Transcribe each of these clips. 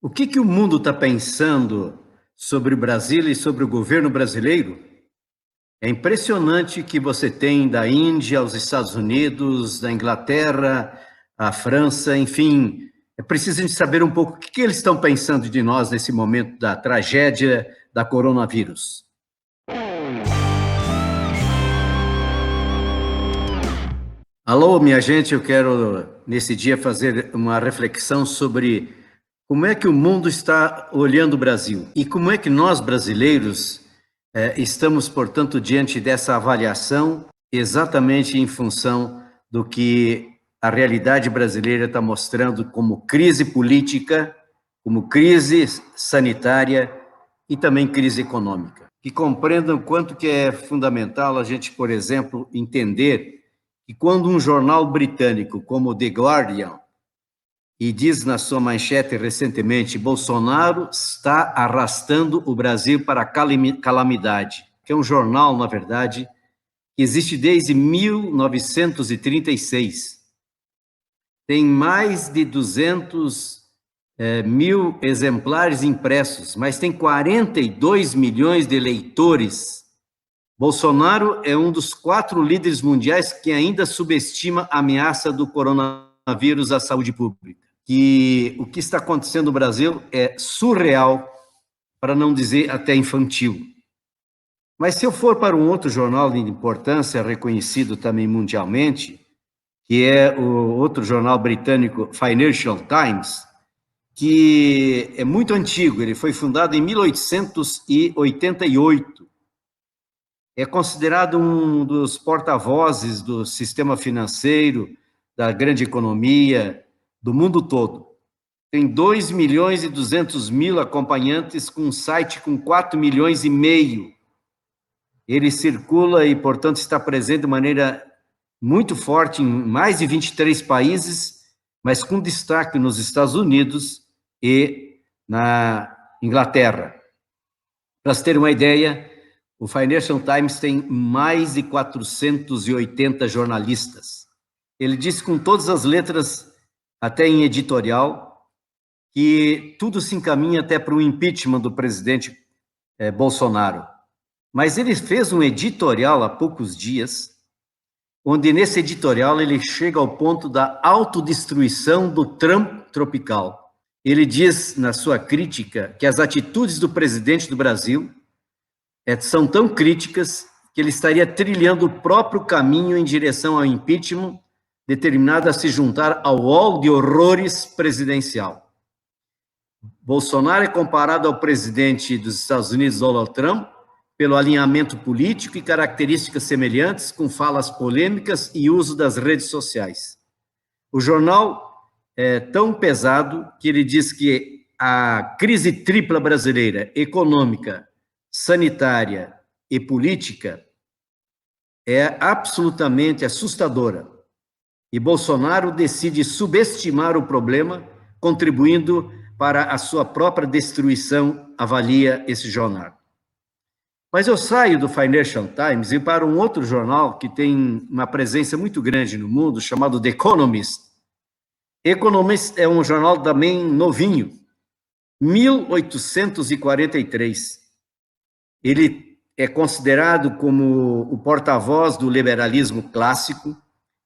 O que o mundo está pensando sobre o Brasil e sobre o governo brasileiro? É impressionante que você tem da Índia aos Estados Unidos, da Inglaterra, à França, enfim. É preciso a gente saber um pouco o que eles estão pensando de nós nesse momento da tragédia da coronavírus. Alô, minha gente, eu quero nesse dia fazer uma reflexão sobre como é que o mundo está olhando o Brasil e como é que nós brasileiros estamos, portanto, diante dessa avaliação exatamente em função do que a realidade brasileira está mostrando como crise política, como crise sanitária e também crise econômica. Que compreendam quanto que é fundamental a gente, por exemplo, entender que quando um jornal britânico como o The Guardian e diz na sua manchete recentemente, Bolsonaro está arrastando o Brasil para a calamidade, que é um jornal, na verdade, que existe desde 1936. Tem mais de 200 mil exemplares impressos, mas tem 42 milhões de leitores. Bolsonaro é um dos 4 líderes mundiais que ainda subestima a ameaça do coronavírus à saúde pública. Que o que está acontecendo no Brasil é surreal, para não dizer até infantil. Mas se eu for para um outro jornal de importância, reconhecido também mundialmente, que é o outro jornal britânico Financial Times, que é muito antigo, ele foi fundado em 1888. É considerado um dos porta-vozes do sistema financeiro, da grande economia, do mundo todo. Tem 2 milhões e 200 mil acompanhantes, com um site com 4 milhões e meio. Ele circula e, portanto, está presente de maneira muito forte em mais de 23 países, mas com destaque nos Estados Unidos e na Inglaterra. Para se ter uma ideia, o Financial Times tem mais de 480 jornalistas. Ele disse com todas as letras, até em editorial, que tudo se encaminha até para o impeachment do presidente Bolsonaro. Mas ele fez um editorial há poucos dias, onde nesse editorial ele chega ao ponto da autodestruição do Trump tropical. Ele diz na sua crítica que as atitudes do presidente do Brasil são tão críticas que ele estaria trilhando o próprio caminho em direção ao impeachment, determinado a se juntar ao rol de horrores presidencial. Bolsonaro é comparado ao presidente dos Estados Unidos, Donald Trump, pelo alinhamento político e características semelhantes, com falas polêmicas e uso das redes sociais. O jornal é tão pesado que ele diz que a crise tripla brasileira, econômica, sanitária e política, é absolutamente assustadora. E Bolsonaro decide subestimar o problema, contribuindo para a sua própria destruição, avalia esse jornal. Mas eu saio do Financial Times e para um outro jornal que tem uma presença muito grande no mundo, chamado The Economist. Economist é um jornal também novinho, 1843. Ele é considerado como o porta-voz do liberalismo clássico,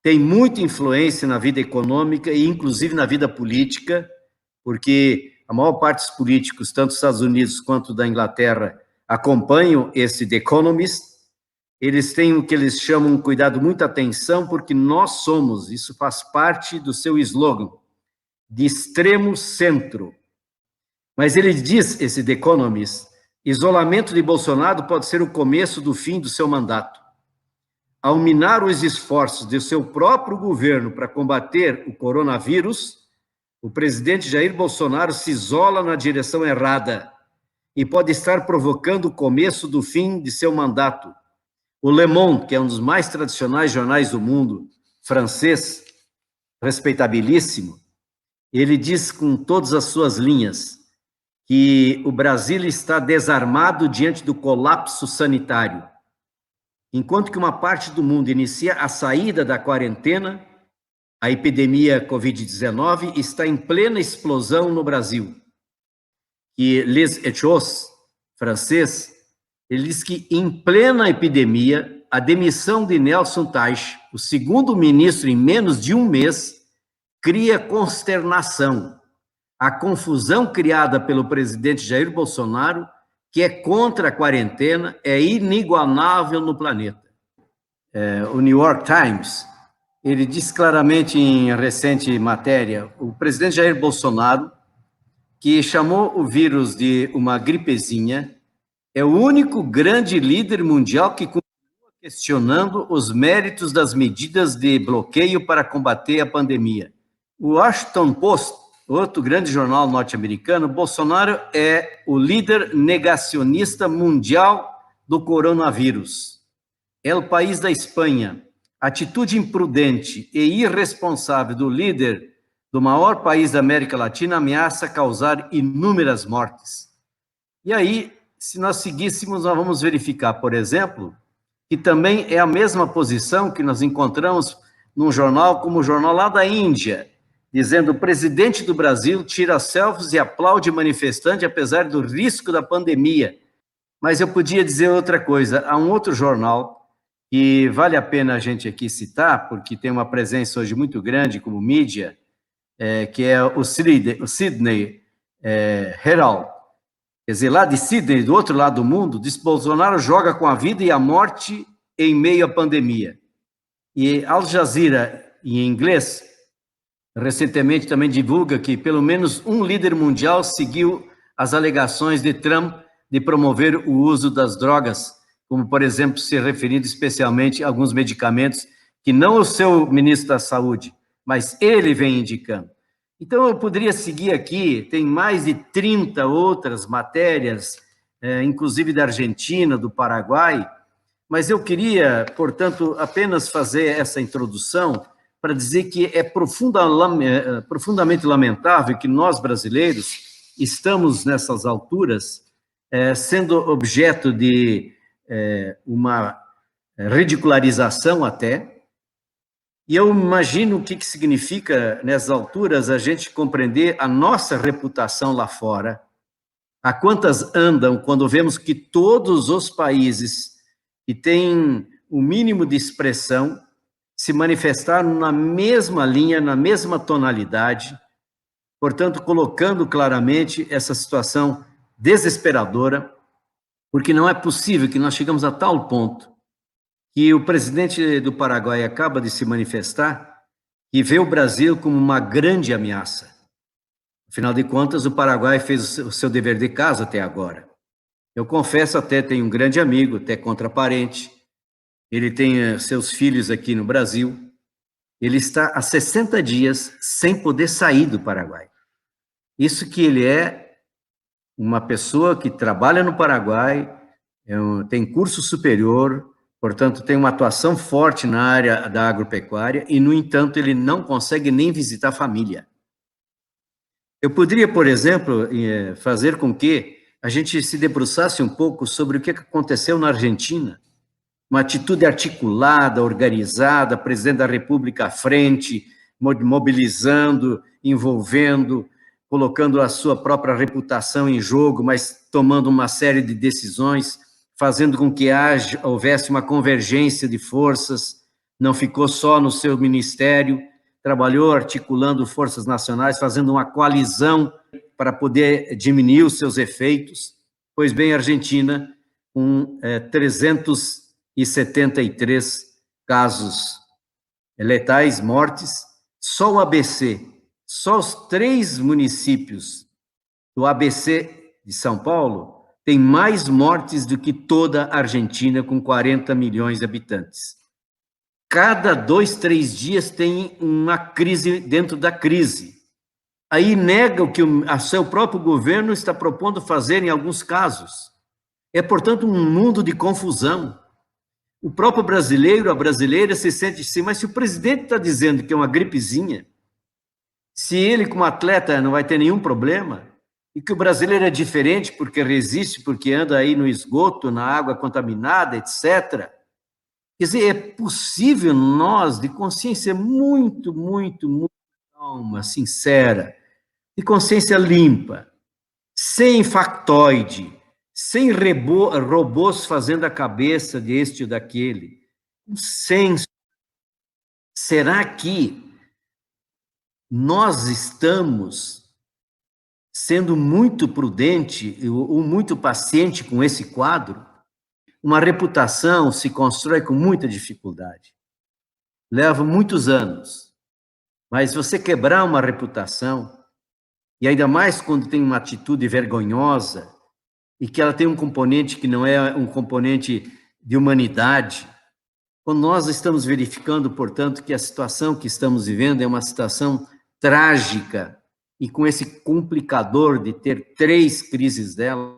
tem muita influência na vida econômica e inclusive na vida política, porque a maior parte dos políticos, tanto dos Estados Unidos quanto da Inglaterra, acompanham esse The Economist. Eles têm o que eles chamam, cuidado, muita atenção, porque nós somos, isso faz parte do seu slogan, de extremo centro. Mas ele diz, esse The Economist, isolamento de Bolsonaro pode ser o começo do fim do seu mandato. Ao minar os esforços do seu próprio governo para combater o coronavírus, o presidente Jair Bolsonaro se isola na direção errada e pode estar provocando o começo do fim de seu mandato. O Le Monde, que é um dos mais tradicionais jornais do mundo, francês, respeitabilíssimo, ele diz com todas as suas linhas que o Brasil está desarmado diante do colapso sanitário. Enquanto que uma parte do mundo inicia a saída da quarentena, a epidemia Covid-19 está em plena explosão no Brasil. que Les Echos, francês, ele diz que, em plena epidemia, a demissão de Nelson Teich, o segundo ministro em menos de um mês, cria consternação. A confusão criada pelo presidente Jair Bolsonaro, que é contra a quarentena, é inigualável no planeta. O New York Times, ele diz claramente em recente matéria, o presidente Jair Bolsonaro, que chamou o vírus de uma gripezinha, é o único grande líder mundial que continua questionando os méritos das medidas de bloqueio para combater a pandemia. O Washington Post, outro grande jornal norte-americano, Bolsonaro é o líder negacionista mundial do coronavírus. É o país da Espanha. Atitude imprudente e irresponsável do líder do maior país da América Latina ameaça causar inúmeras mortes. E aí, se nós seguíssemos, nós vamos verificar, por exemplo, que também é a mesma posição que nós encontramos num jornal como o jornal lá da Índia, dizendo: o presidente do Brasil tira selfies e aplaude manifestante apesar do risco da pandemia. Mas eu podia dizer outra coisa. Há um outro jornal que vale a pena a gente aqui citar, porque tem uma presença hoje muito grande como mídia, que é o Sydney Herald. Quer dizer, lá de Sydney, do outro lado do mundo, diz que Bolsonaro joga com a vida e a morte em meio à pandemia. E Al Jazeera, em inglês, recentemente também divulga que pelo menos um líder mundial seguiu as alegações de Trump de promover o uso das drogas, como, por exemplo, se referindo especialmente a alguns medicamentos que não o seu ministro da Saúde, mas ele vem indicando. Então, eu poderia seguir aqui, tem mais de 30 outras matérias, inclusive da Argentina, do Paraguai, mas eu queria, portanto, apenas fazer essa introdução para dizer que é profundamente lamentável que nós, brasileiros, estamos nessas alturas sendo objeto de uma ridicularização até. E eu imagino o que significa, nessas alturas, a gente compreender a nossa reputação lá fora, a quantas andam quando vemos que todos os países que têm o mínimo de expressão se manifestaram na mesma linha, na mesma tonalidade, portanto, colocando claramente essa situação desesperadora, porque não é possível que nós chegamos a tal ponto que o presidente do Paraguai acaba de se manifestar e vê o Brasil como uma grande ameaça. Afinal de contas, o Paraguai fez o seu dever de casa até agora. Eu confesso, até tenho um grande amigo, até contraparente, ele tem seus filhos aqui no Brasil, ele está há 60 dias sem poder sair do Paraguai. Isso que ele é uma pessoa que trabalha no Paraguai, tem curso superior, portanto, tem uma atuação forte na área da agropecuária e, no entanto, ele não consegue nem visitar a família. Eu poderia, por exemplo, fazer com que a gente se debruçasse um pouco sobre o que aconteceu na Argentina, uma atitude articulada, organizada, presidente da República à frente, mobilizando, envolvendo, colocando a sua própria reputação em jogo, mas tomando uma série de decisões, fazendo com que houvesse uma convergência de forças, não ficou só no seu ministério, trabalhou articulando forças nacionais, fazendo uma coalizão para poder diminuir os seus efeitos. Pois bem, a Argentina, com 373 casos letais, mortes, só o ABC, só os 3 municípios do ABC de São Paulo tem mais mortes do que toda a Argentina, com 40 milhões de habitantes. Cada 2, 3 dias tem uma crise dentro da crise. Aí nega o que o seu próprio governo está propondo fazer em alguns casos. É, portanto, um mundo de confusão. O próprio brasileiro, a brasileira, se sente assim, mas se o presidente está dizendo que é uma gripezinha, se ele, como atleta, não vai ter nenhum problema, e que o brasileiro é diferente porque resiste, porque anda aí no esgoto, na água contaminada, etc. Quer dizer, é possível nós, de consciência muito calma, sincera, de consciência limpa, sem factoide, sem robôs fazendo a cabeça deste ou daquele. Um senso. Será que nós estamos sendo muito prudente ou muito paciente com esse quadro? Uma reputação se constrói com muita dificuldade. Leva muitos anos. Mas você quebrar uma reputação, e ainda mais quando tem uma atitude vergonhosa, e que ela tem um componente que não é um componente de humanidade, quando nós estamos verificando, portanto, que a situação que estamos vivendo é uma situação trágica, e com esse complicador de ter 3 crises dela,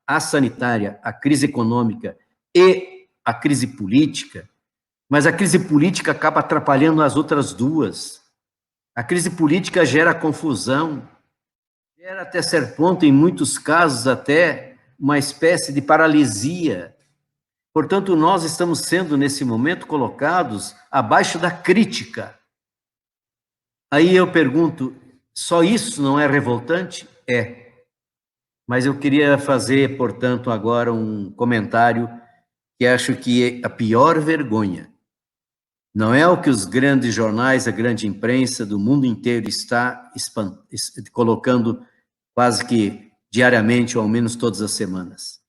a sanitária, a crise econômica e a crise política, mas a crise política acaba atrapalhando as outras 2. A crise política gera confusão, gera até certo ponto, em muitos casos, até uma espécie de paralisia. Portanto, nós estamos sendo, nesse momento, colocados abaixo da crítica. Aí eu pergunto, só isso não é revoltante? É. Mas eu queria fazer, portanto, agora um comentário que acho que é a pior vergonha. Não é o que os grandes jornais, a grande imprensa do mundo inteiro está colocando quase que diariamente, ou ao menos todas as semanas.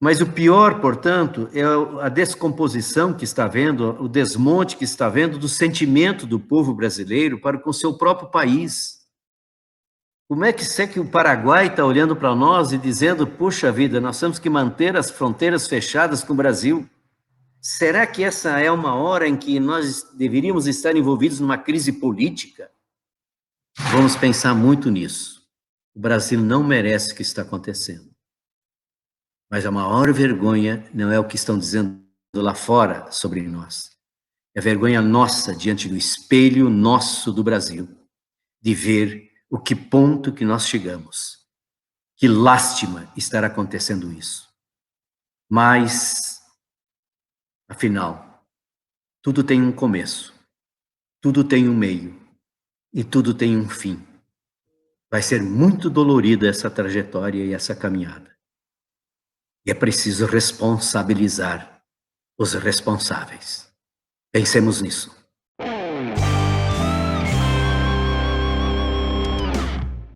Mas o pior, portanto, é a descomposição que está havendo, o desmonte que está havendo do sentimento do povo brasileiro para com o seu próprio país. Como é que o Paraguai está olhando para nós e dizendo, puxa vida, nós temos que manter as fronteiras fechadas com o Brasil? Será que essa é uma hora em que nós deveríamos estar envolvidos numa crise política? Vamos pensar muito nisso. O Brasil não merece o que está acontecendo. Mas a maior vergonha não é o que estão dizendo lá fora sobre nós. É a vergonha nossa diante do espelho nosso do Brasil, de ver o que ponto que nós chegamos. Que lástima estar acontecendo isso. Mas, afinal, tudo tem um começo, tudo tem um meio e tudo tem um fim. Vai ser muito dolorida essa trajetória e essa caminhada. E é preciso responsabilizar os responsáveis. Pensemos nisso.